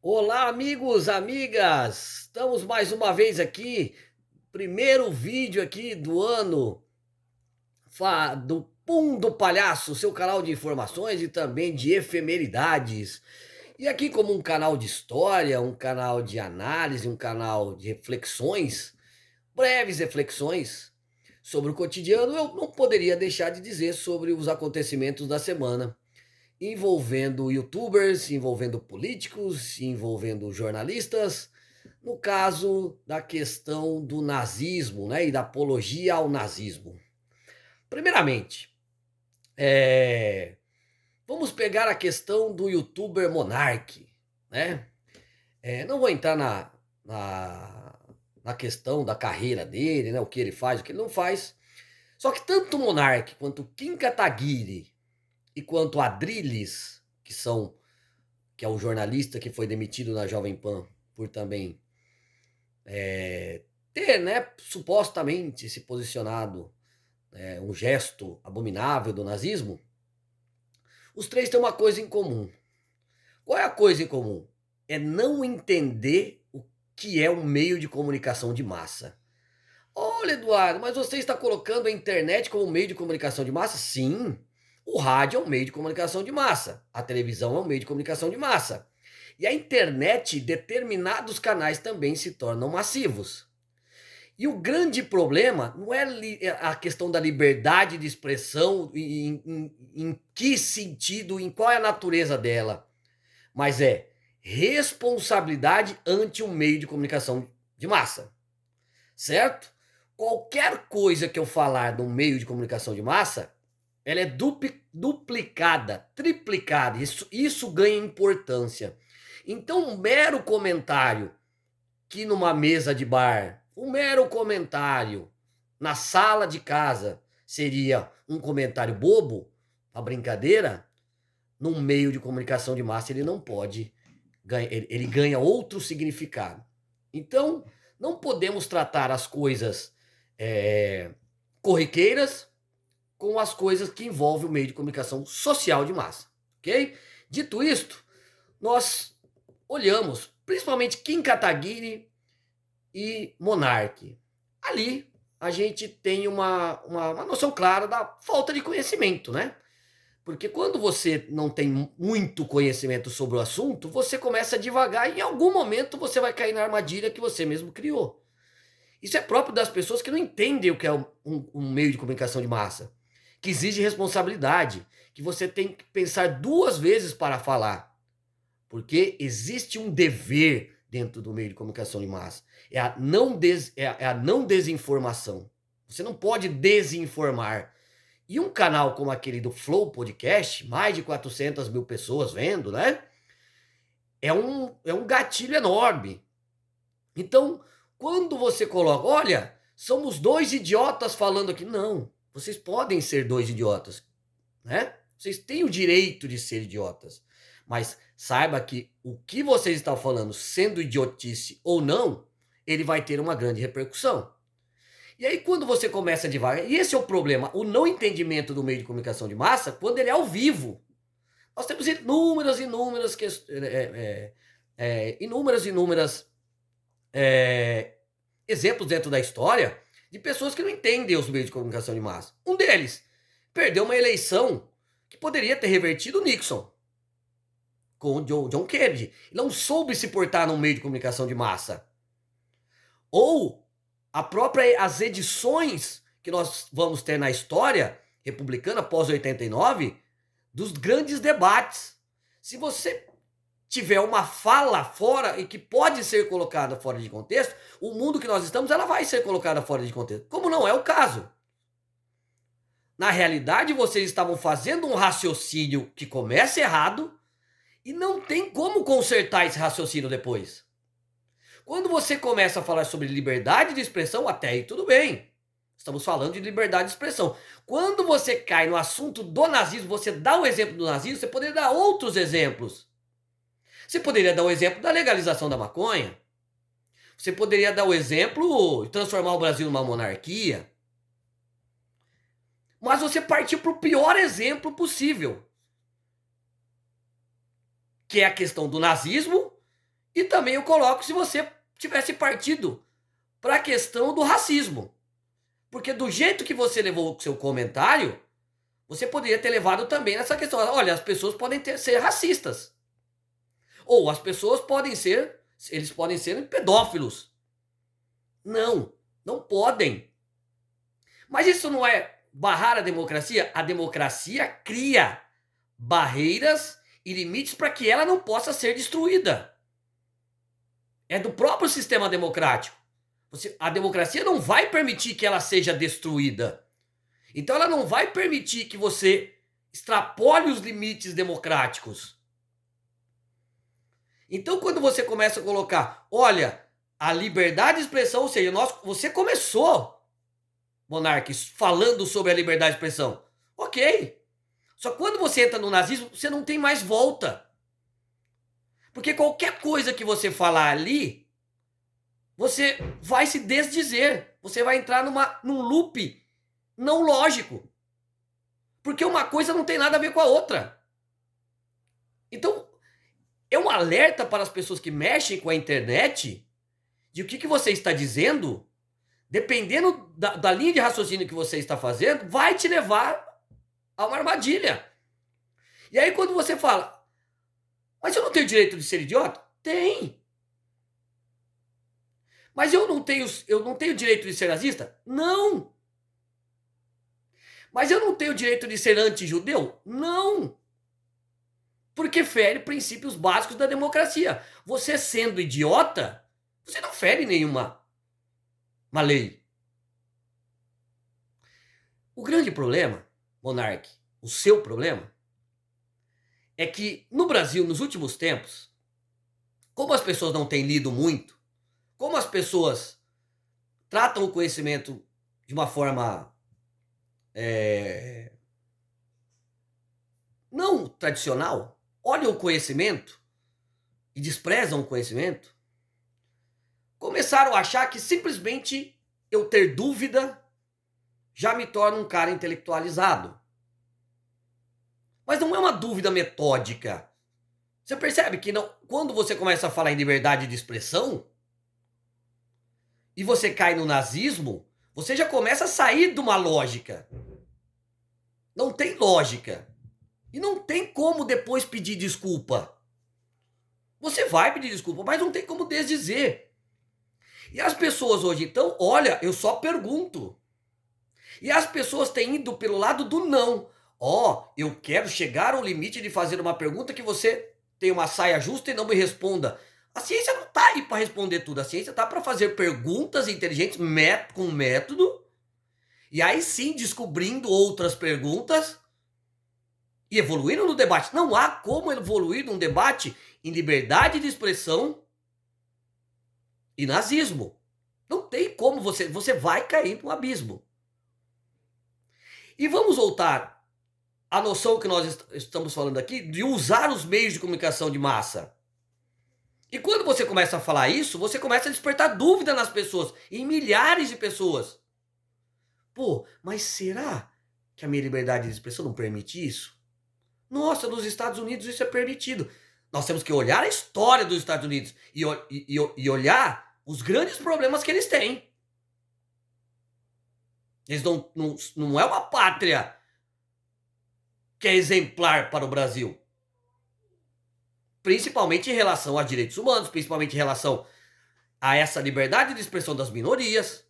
Olá, amigos, amigas! Estamos mais uma vez aqui, primeiro vídeo aqui do ano do Pum do Palhaço, seu canal de informações e também de efemeridades. E aqui, como um canal de história, um canal de análise, um canal de reflexões, breves reflexões sobre o cotidiano, eu não poderia deixar de dizer sobre os acontecimentos da semana envolvendo youtubers, envolvendo políticos, envolvendo jornalistas, no caso da questão do nazismo, né, e da apologia ao nazismo. Primeiramente, eh, vamos pegar a questão do youtuber Monark, né? Não vou entrar na questão da carreira dele, né, o que ele faz, o que ele não faz. Só que tanto o Monark quanto o Kim Kataguiri e quanto a Adrilles, que é o jornalista que foi demitido na Jovem Pan por também ter, né, supostamente se posicionado, um gesto abominável do nazismo, os três têm uma coisa em comum. Qual é a coisa em comum? É não entender o que é um meio de comunicação de massa. Olha, Eduardo, mas você está colocando a internet como meio de comunicação de massa? Sim, o rádio é um meio de comunicação de massa, a televisão é um meio de comunicação de massa. E a internet, determinados canais também se tornam massivos. E o grande problema não é a questão da liberdade de expressão, em que sentido, em qual é a natureza dela, mas é responsabilidade ante um meio de comunicação de massa, certo? Qualquer coisa que eu falar num meio de comunicação de massa, ela é duplicada, triplicada, isso ganha importância. Então, um mero comentário que numa mesa de bar, um mero comentário na sala de casa seria um comentário bobo, uma brincadeira, num meio de comunicação de massa ele não pode, ele ganha outro significado. Então, não podemos tratar as coisas é, corriqueiras com as coisas que envolvem o meio de comunicação social de massa, ok? Dito isto, nós olhamos principalmente Kim Kataguiri e Monark. Ali a gente tem uma noção clara da falta de conhecimento, né? Porque quando você não tem muito conhecimento sobre o assunto, você começa a divagar e em algum momento você vai cair na armadilha que você mesmo criou. Isso é próprio das pessoas que não entendem o que é um meio de comunicação de massa, que exige responsabilidade, que você tem que pensar duas vezes para falar, porque existe um dever dentro do meio de comunicação de massa. É a não desinformação. Você não pode desinformar. E um canal como aquele do Flow Podcast, mais de 400 mil pessoas vendo, né? É um gatilho enorme. Então, quando você coloca, olha, somos dois idiotas falando aqui. Não, vocês podem ser dois idiotas, né? Vocês têm o direito de ser idiotas. Mas saiba que o que vocês estão falando, sendo idiotice ou não, ele vai ter uma grande repercussão. E aí, quando você começa devagar, e esse é o problema, o não entendimento do meio de comunicação de massa, quando ele é ao vivo. Nós temos inúmeras exemplos dentro da história de pessoas que não entendem os meios de comunicação de massa. Um deles perdeu uma eleição que poderia ter revertido o Nixon com o John Kennedy. Ele não soube se portar num meio de comunicação de massa. Ou as edições que nós vamos ter na história republicana pós 89 dos grandes debates. Se você tiver uma fala fora e que pode ser colocada fora de contexto, o mundo que nós estamos, ela vai ser colocada fora de contexto. Como não é o caso. Na realidade, vocês estavam fazendo um raciocínio que começa errado e não tem como consertar esse raciocínio depois. Quando você começa a falar sobre liberdade de expressão, até aí tudo bem. Estamos falando de liberdade de expressão. Quando você cai no assunto do nazismo, você dá o exemplo do nazismo, você poderia dar outros exemplos. Você poderia dar o exemplo da legalização da maconha. Você poderia dar o exemplo de transformar o Brasil numa monarquia. Mas você partiu para o pior exemplo possível, que é a questão do nazismo E também eu coloco se você tivesse partido para a questão do racismo. Porque do jeito que você levou o seu comentário, você poderia ter levado também nessa questão. Olha, as pessoas podem ser racistas. Ou as pessoas podem ser, eles podem ser pedófilos. Não, não podem. Mas isso não é barrar a democracia? A democracia cria barreiras e limites para que ela não possa ser destruída. É do próprio sistema democrático. A democracia não vai permitir que ela seja destruída. Então ela não vai permitir que você extrapole os limites democráticos. Então quando você começa a colocar, olha, a liberdade de expressão, ou seja, você começou, Monarques, falando sobre a liberdade de expressão. Ok. Só que quando você entra no nazismo, você não tem mais volta. Porque qualquer coisa que você falar ali, você vai se desdizer. Você vai entrar num loop não lógico. Porque uma coisa não tem nada a ver com a outra. Então, é um alerta para as pessoas que mexem com a internet de o que você está dizendo, dependendo da linha de raciocínio que você está fazendo, vai te levar a uma armadilha. E aí quando você fala, mas eu não tenho direito de ser idiota? Tem. Mas eu não tenho direito de ser nazista? Não. Mas eu não tenho direito de ser anti-judeu? Não. Porque fere princípios básicos da democracia. Você sendo idiota, você não fere nenhuma lei. O grande problema, Monark, o seu problema, é que no Brasil, nos últimos tempos, como as pessoas não têm lido muito, como as pessoas tratam o conhecimento de uma forma não tradicional, olham o conhecimento e desprezam o conhecimento, começaram a achar que simplesmente eu ter dúvida já me torna um cara intelectualizado. Mas não é uma dúvida metódica. Você percebe que não, quando você começa a falar em liberdade de expressão e você cai no nazismo, você já começa a sair de uma lógica. Não tem lógica. E não tem como depois pedir desculpa. Você vai pedir desculpa, mas não tem como desdizer. E as pessoas hoje, então, olha, eu só pergunto. E as pessoas têm ido pelo lado do não. Eu quero chegar ao limite de fazer uma pergunta que você tem uma saia justa e não me responda. A ciência não está aí para responder tudo. A ciência está para fazer perguntas inteligentes com método. E aí sim descobrindo outras perguntas e evoluindo no debate. Não há como evoluir num debate em liberdade de expressão e nazismo. Não tem como, você vai cair num abismo. E vamos voltar à noção que nós estamos falando aqui de usar os meios de comunicação de massa. E quando você começa a falar isso, você começa a despertar dúvida nas pessoas, em milhares de pessoas. Pô, mas será que a minha liberdade de expressão não permite isso? Nossa, nos Estados Unidos isso é permitido. Nós temos que olhar a história dos Estados Unidos e olhar os grandes problemas que eles têm. Eles não é uma pátria que é exemplar para o Brasil. Principalmente em relação a direitos humanos, principalmente em relação a essa liberdade de expressão das minorias.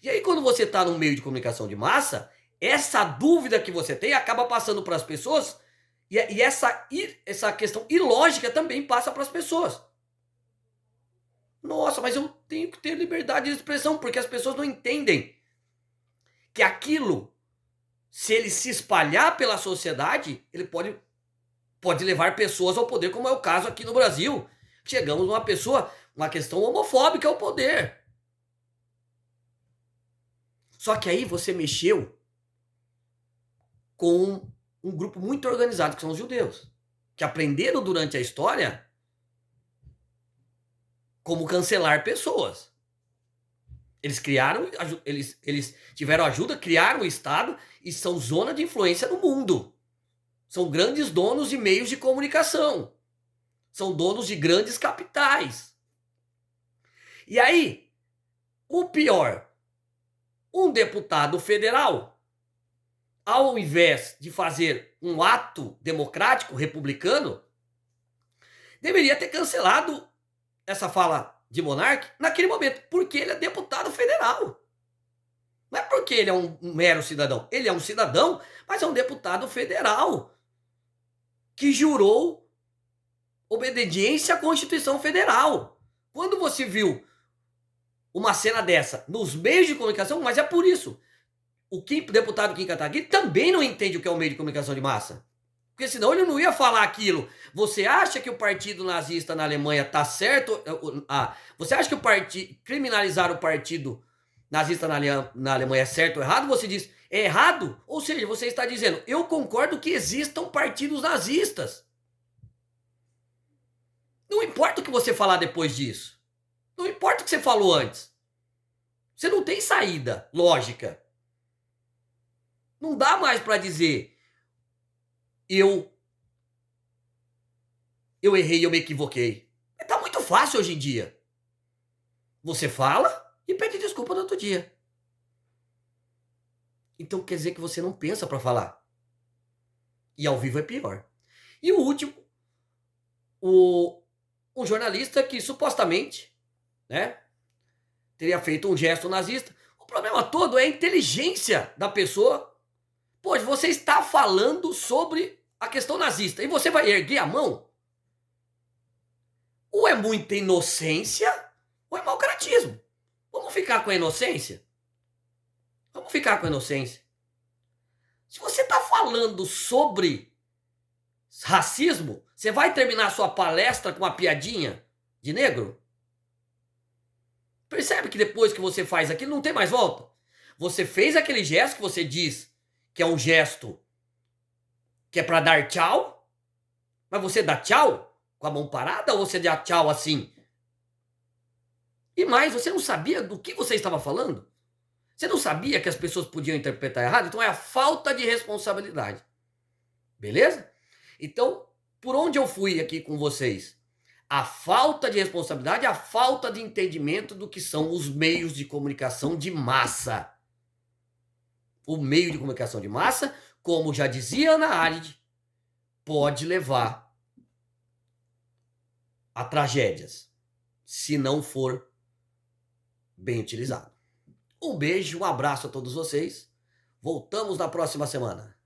E aí quando você está num meio de comunicação de massa, essa dúvida que você tem acaba passando para as pessoas e essa questão ilógica também passa para as pessoas. Nossa, mas eu tenho que ter liberdade de expressão, porque as pessoas não entendem que aquilo, se ele se espalhar pela sociedade, ele pode levar pessoas ao poder, como é o caso aqui no Brasil. Chegamos uma questão homofóbica ao poder. Só que aí você mexeu com um grupo muito organizado, que são os judeus, que aprenderam durante a história como cancelar pessoas. Eles tiveram ajuda, criaram o Estado e são zona de influência no mundo. São grandes donos de meios de comunicação. são donos de grandes capitais. E aí, o pior, um deputado federal, ao invés de fazer um ato democrático, republicano, deveria ter cancelado essa fala de Monark naquele momento, porque ele é deputado federal. Não é porque ele é um mero cidadão. Ele é um cidadão, mas é um deputado federal que jurou obediência à Constituição Federal. Quando você viu uma cena dessa nos meios de comunicação, mas é por isso. O deputado Kim Kataguiri também não entende o que é um meio de comunicação de massa. Porque senão ele não ia falar aquilo. Você acha que o partido nazista na Alemanha está certo? Você acha que criminalizar o partido nazista na Alemanha é certo ou errado? Você diz, é errado? Ou seja, você está dizendo, eu concordo que existam partidos nazistas. Não importa o que você falar depois disso. Não importa o que você falou antes. Você não tem saída lógica. Não dá mais para dizer eu errei, eu me equivoquei. Tá muito fácil hoje em dia. Você fala e pede desculpa no outro dia. Então quer dizer que você não pensa para falar. E ao vivo é pior. E o último, um jornalista que supostamente, né, teria feito um gesto nazista. O problema todo é a inteligência da pessoa. Pois você está falando sobre a questão nazista e você vai erguer a mão? Ou é muita inocência ou é mau caratismo. Vamos ficar com a inocência? Vamos ficar com a inocência. Se você está falando sobre racismo, você vai terminar a sua palestra com uma piadinha de negro? Percebe que depois que você faz aquilo não tem mais volta? Você fez aquele gesto que você diz que é um gesto que é para dar tchau, mas você dá tchau com a mão parada ou você dá tchau assim? E mais, você não sabia do que você estava falando? Você não sabia que as pessoas podiam interpretar errado? Então é a falta de responsabilidade. Beleza? Então, por onde eu fui aqui com vocês? A falta de responsabilidade, a falta de entendimento do que são os meios de comunicação de massa. O meio de comunicação de massa, como já dizia Hannah Arendt, pode levar a tragédias, se não for bem utilizado. Um beijo, um abraço a todos vocês. Voltamos na próxima semana.